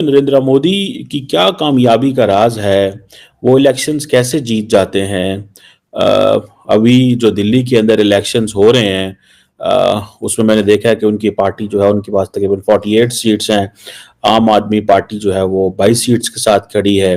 नरेंद्र मोदी की क्या कामयाबी का राज है? वो इलेक्शंस कैसे जीत जाते हैं? अभी जो दिल्ली के अंदर इलेक्शंस हो रहे हैं, उसमें मैंने देखा है कि उनकी पार्टी जो है उनके पास तकरीबन 48 सीट्स हैं। आम आदमी पार्टी जो है वो 22 सीट्स के साथ खड़ी है।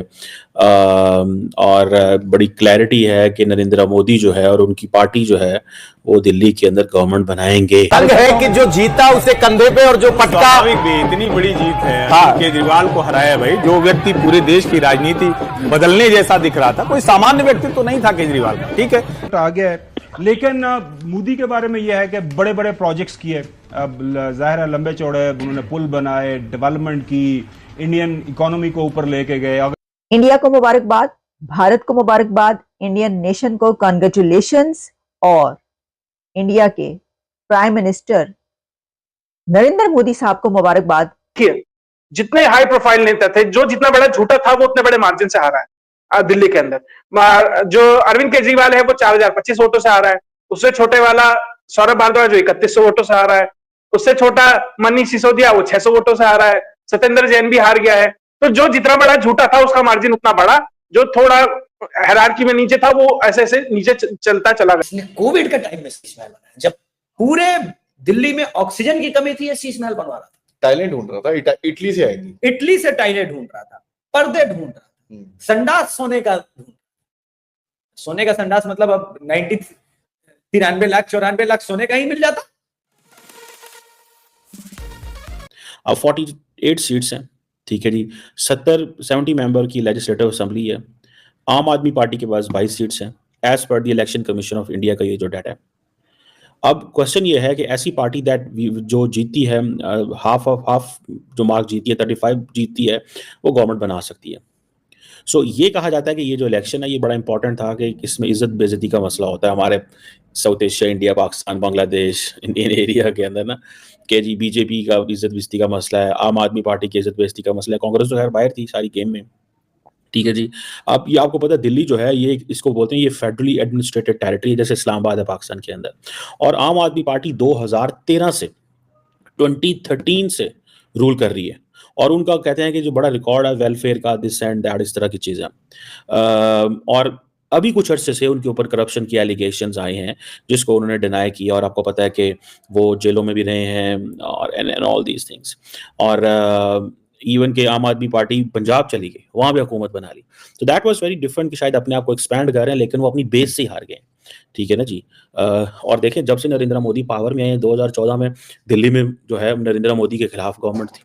और बड़ी क्लैरिटी है कि नरेंद्र मोदी जो है और उनकी पार्टी जो है वो दिल्ली के अंदर गवर्नमेंट बनाएंगे। तंग है कि जो जीता उसे कंधे पे और जो पटका। स्वाभाविक भी इतनी बड़ी जीत है। हाँ। केजरीवाल को हराया भाई, जो व्यक्ति पूरे देश की राजनीति बदलने जैसा दिख रहा था, कोई सामान्य व्यक्ति तो नहीं था केजरीवाल का, ठीक है आ गया है। लेकिन मोदी के बारे में यह है कि बड़े बड़े प्रोजेक्ट्स किए, अब जाहिर है लंबे चौड़े, उन्होंने पुल बनाए, डेवलपमेंट की, इंडियन इकोनॉमी को ऊपर लेके गए। इंडिया को मुबारकबाद, भारत को मुबारकबाद, इंडियन नेशन को कॉन्ग्रेचुलेशंस। और इंडिया के प्राइम मिनिस्टर नरेंद्र मोदी साहब को मुबारकबाद। जितने हाई प्रोफाइल नेता थे, जो जितना बड़ा झूठा था वो उतने बड़े मार्जिन से हारा है दिल्ली के अंदर। जो अरविंद केजरीवाल है वो 4025 वोटों से हारा है। उससे छोटे वाला सौरभ भारद्वाज जो 3100 वोटों से हारा है। उससे छोटा मनीष सिसोदिया वो 600 वोटों से हारा है। सत्येंद्र जैन भी हार गया है। तो जो जितना बड़ा झूठा था उसका मार्जिन उतना बड़ा, जो थोड़ा हायरार्की में नीचे था वो ऐसे ऐसे नीचे चलता चला गया। कोविड के टाइम में शीश महल बना, जब पूरे दिल्ली में ऑक्सीजन की कमी थी, ये शीश महल बनवा रहा था। टाइलें ढूंढ रहा था, इटली से आई थी, इटली से टाइलें ढूंढ रहा था, पर्दे ढूंढ रहा था, संडास सोने का संडास, मतलब अब 93 लाख 94 लाख सोने का ही मिल जाता। अब 48 सीट्स हैं, ठीक है जी। 70 मेंबर की लेजिस्लेटिव असेंबली है। आम आदमी पार्टी के पास 22 सीट्स हैं as per the election commission of India का ये जो डाटा है। अब क्वेश्चन ये है कि ऐसी पार्टी जो जीती है, हाफ जो मार्क जीती है, 35 जीतती है, वो गवर्नमेंट बना सकती है। सो ये कहा जाता है कि ये जो इलेक्शन है ये बड़ा इंपॉर्टेंट था कि इसमें इज्जत बेइज्जती का मसला होता है हमारे south Asia, India, Pakistan, Bangladesh, Indian area के अंदर ना, कि जी बीजेपी का इज्जत बेइज्जती का मसला है, आम आदमी पार्टी की इज्जत बेइज्जती का मसला है। कांग्रेस तो खैर बाहर थी सारी गेम में, ठीक है जी। अब ये आपको पता है दिल्ली जो है ये इसको बोलते हैं ये फेडरली एडमिनिस्ट्रेटेड टेरिटरी, जैसे इस्लामाबाद है पाकिस्तान के अंदर। और आम आदमी पार्टी 2013 से 2013 से रूल कर रही है और उनका कहते हैं कि जो बड़ा रिकॉर्ड है वेलफेयर का, दिस एंड दैट, इस तरह की चीज़ें। और अभी कुछ अर्से से उनके ऊपर करप्शन की एलिगेशंस आए हैं जिसको उन्होंने डिनाई किया, और आपको पता है कि वो जेलों में भी रहे हैं और एंड ऑल दीज थिंग्स। और इवन के आम आदमी पार्टी पंजाब चली गई, वहाँ भी हुकूमत बना ली। तो दैट वाज वेरी डिफरेंट कि शायद अपने आप को एक्सपैंड कर रहे हैं लेकिन वो अपनी बेस से ही हार गए, ठीक है ना जी। और देखें जब से नरेंद्र मोदी पावर में आए 2014 में दिल्ली में जो है नरेंद्र मोदी के खिलाफ गवर्नमेंट थी,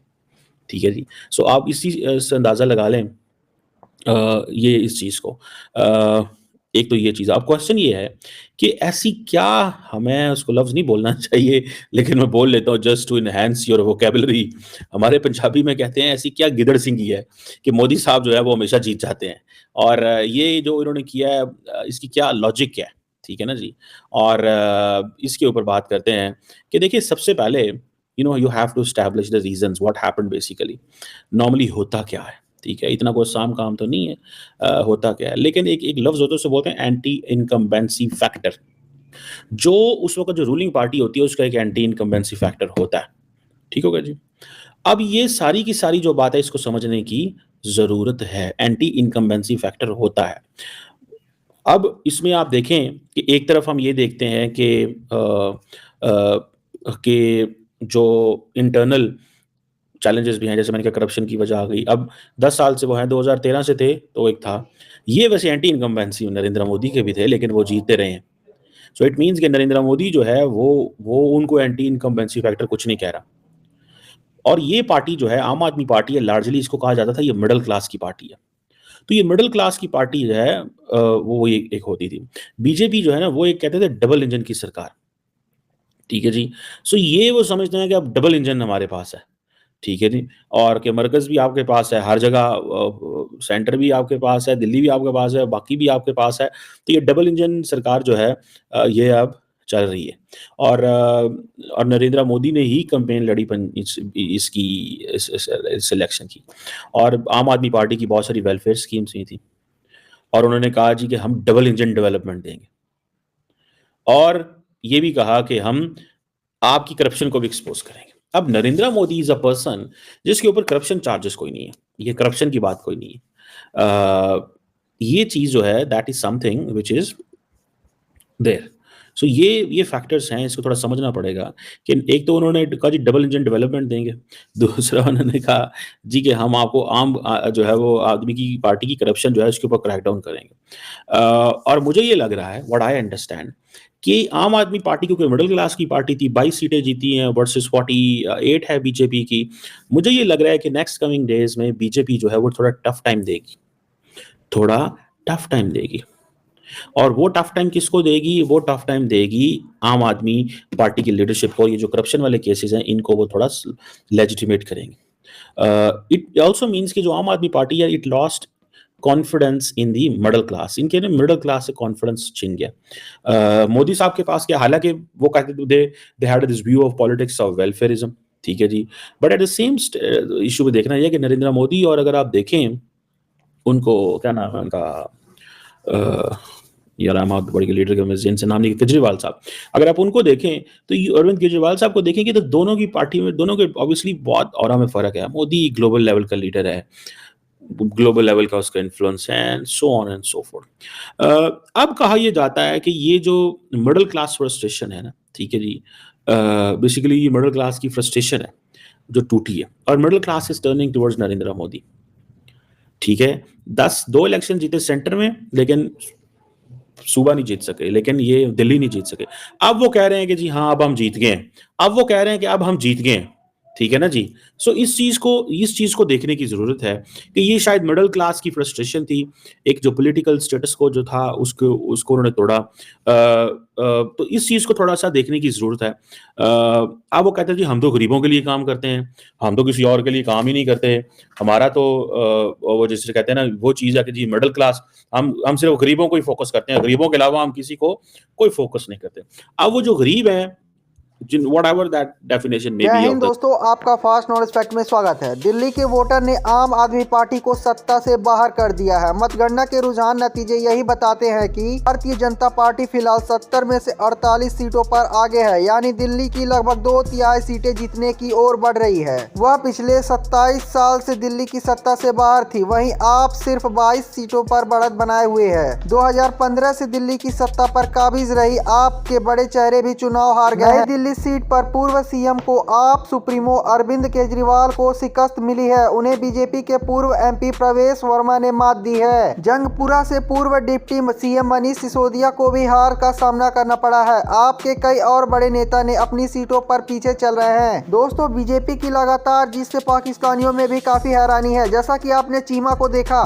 ठीक है जी। सो आप इसी से अंदाज़ा लगा लें ये इस चीज़ को। एक तो ये चीज़। अब क्वेश्चन ये है कि ऐसी क्या, हमें उसको लफ्ज़ नहीं बोलना चाहिए लेकिन मैं बोल लेता हूँ just to enhance your vocabulary. हमारे पंजाबी में कहते हैं ऐसी क्या गिदड़ सिंगी है कि मोदी साहब जो है वो हमेशा जीत जाते हैं। और ये जो इन्होंने किया है इसकी क्या लॉजिक क्या है, ठीक है ना जी। और इसके ऊपर बात करते हैं कि देखिए सबसे पहले you have to establish the reasons what happened basically. Normally होता क्या है, ठीक है, इतना कोई आसान काम तो नहीं है। होता क्या है, लेकिन एक लफ्ज़ होता है उसे बोलते हैं एंटी इनकम्बेंसी फैक्टर। जो उस वक्त जो रूलिंग पार्टी होती है उसका एक एंटी इनकम्बेंसी फैक्टर होता है, ठीक होगा जी। अब ये सारी की सारी जो बात है इसको समझने की ज़रूरत है। एंटी इनकम्बेंसी फैक्टर होता है। अब इसमें आप देखें कि एक तरफ हम ये देखते हैं कि जो इंटरनल चैलेंजेस भी हैं, जैसे मैंने कहा करप्शन की वजह आ गई। अब 10 साल से वो हैं, 2013 से थे तो एक था। ये वैसे एंटी इनकम्बेंसी नरेंद्र मोदी के भी थे लेकिन वो जीतते रहे हैं। सो इट मीन्स कि नरेंद्र मोदी जो है वो उनको एंटी इनकम्बेंसी फैक्टर कुछ नहीं कह रहा। और ये पार्टी जो है आम आदमी पार्टी है, लार्जली इसको कहा जाता था ये मिडल क्लास की पार्टी है। तो ये मिडल क्लास की पार्टी जो है वो एक होती थी। बीजेपी जो है ना वो एक कहते थे डबल इंजन की सरकार, ठीक है जी। सो ये वो समझते हैं कि अब डबल इंजन हमारे पास है, ठीक है जी। और कि मरकज़ भी आपके पास है, हर जगह सेंटर भी आपके पास है, दिल्ली भी आपके पास है, बाकी भी आपके पास है। तो ये डबल इंजन सरकार जो है ये अब चल रही है। और नरेंद्र मोदी ने ही कैंपेन लड़ी इस इलेक्शन की। और आम आदमी पार्टी की बहुत सारी वेलफेयर स्कीम्स हुई थी और उन्होंने कहा जी कि हम डबल इंजन डेवलपमेंट देंगे। और ये भी कहा कि हम आपकी करप्शन को भी एक्सपोज करेंगे। अब Narendra Modi is a person जिसके ऊपर करप्शन चार्जेस कोई नहीं है, ये करप्शन की बात कोई नहीं है। ये चीज जो है that is something which is there. So ये फैक्टर्स हैं, इसको थोड़ा समझना पड़ेगा कि एक तो उन्होंने कहा जी डबल इंजन डेवलपमेंट देंगे, दूसरा उन्होंने कहा जी कि हम आपको आम जो है वो आदमी की पार्टी की करप्शन जो है उसके ऊपर क्रैकडाउन करेंगे। और मुझे ये लग रहा है व्हाट आई अंडरस्टैंड कि आम आदमी पार्टी क्योंकि मिडिल क्लास की पार्टी थी, 22 सीटें जीती हैं वर्सेस 48 है बीजेपी की। मुझे ये लग रहा है कि नेक्स्ट कमिंग डेज में बीजेपी जो है वो थोड़ा टफ टाइम देगी, थोड़ा टफ टाइम देगी। और वो टफ टाइम किसको देगी? वो टफ टाइम देगी आम आदमी पार्टी की लीडरशिप को। ये जो करप्शन वाले केसेस हैं इनको वो थोड़ा लेजिटिमेट करेंगे। इट आल्सो मींस कि जो आम आदमी पार्टी है it lost confidence in the middle class, इनके ना मिडिल क्लास से कॉन्फिडेंस छिन गया। मोदी साहब के पास क्या, हालांकि वो कहते थे they had this view of politics of welfarism, ठीक है जी, but at the same issue में देखना यह कि नरेंद्र मोदी और अगर आप देखें उनको क्या नाम है उनका यार आम आदमी पार्टी के लीडर के जिनसे नाम नहीं, केजरीवाल साहब, अगर आप उनको देखें तो अरविंद केजरीवाल साहब को देखेंगे तो दोनों की पार्टी में दोनों के ऑब्वियसली बहुत औरा में फर्क है। मोदी ग्लोबल लेवल का लीडर है, ग्लोबल लेवल का उसका इन्फ्लुएंस है and so on and so fourth. अब कहा यह जाता है कि ये जो मिडिल क्लास फ्रस्ट्रेशन है ना, ठीक है जी, बेसिकली ये मिडिल क्लास की फ्रस्ट्रेशन है जो टूटी है और middle class is turning towards Narendra Modi. ठीक है, 2 इलेक्शन जीते सेंटर में लेकिन सूबा नहीं जीत सके, लेकिन ये दिल्ली नहीं जीत सके। अब वो कह रहे हैं कि जी हाँ अब हम जीत गए, अब वो कह रहे हैं कि अब हम जीत गए, ठीक है ना जी। सो इस चीज को देखने की जरूरत है कि ये शायद मिडिल क्लास की फ्रस्ट्रेशन थी, एक जो पॉलिटिकल स्टेटस को जो था उसको उन्होंने तोड़ा। तो इस चीज को थोड़ा सा देखने की जरूरत है। अब वो कहते हैं जी हम तो गरीबों के लिए काम करते हैं, हम तो किसी और के लिए काम ही नहीं करते, हमारा तो वो जिसे कहते हैं ना वो चीज है कि जी मिडिल क्लास, हम सिर्फ गरीबों को ही फोकस करते हैं, गरीबों के अलावा हम किसी को कोई फोकस नहीं करते। अब वो जो गरीब है जिन whatever that definition may जय be हिंद of the दोस्तों, आपका फास्ट नॉलेज फैक्ट में स्वागत है। दिल्ली के वोटर ने आम आदमी पार्टी को सत्ता से बाहर कर दिया है। मतगणना के रुझान नतीजे यही बताते हैं कि भारतीय जनता पार्टी फिलहाल 70 में से 48 सीटों पर आगे है, यानी दिल्ली की लगभग 2/3 सीटें जीतने की ओर बढ़ रही है। वह पिछले 27 साल से दिल्ली की सत्ता से बाहर थी, वहीं आप सिर्फ 22 सीटों पर बढ़त बनाए हुए है। 2015 से दिल्ली की सत्ता पर काबिज रही आपके बड़े चेहरे भी चुनाव हार गए हैं। दिल्ली सीट पर पूर्व सीएम को आप सुप्रीमो अरविंद केजरीवाल को शिकस्त मिली है। उन्हें बीजेपी के पूर्व एमपी प्रवेश वर्मा ने मात दी है। जंगपुरा से पूर्व डिप्टी सीएम मनीष सिसोदिया को भी हार का सामना करना पड़ा है। आपके कई और बड़े नेता ने अपनी सीटों पर पीछे चल रहे हैं। दोस्तों, बीजेपी की लगातार जीत से पाकिस्तानियों में भी काफी हैरानी है। जैसा कि आपने चीमा को देखा,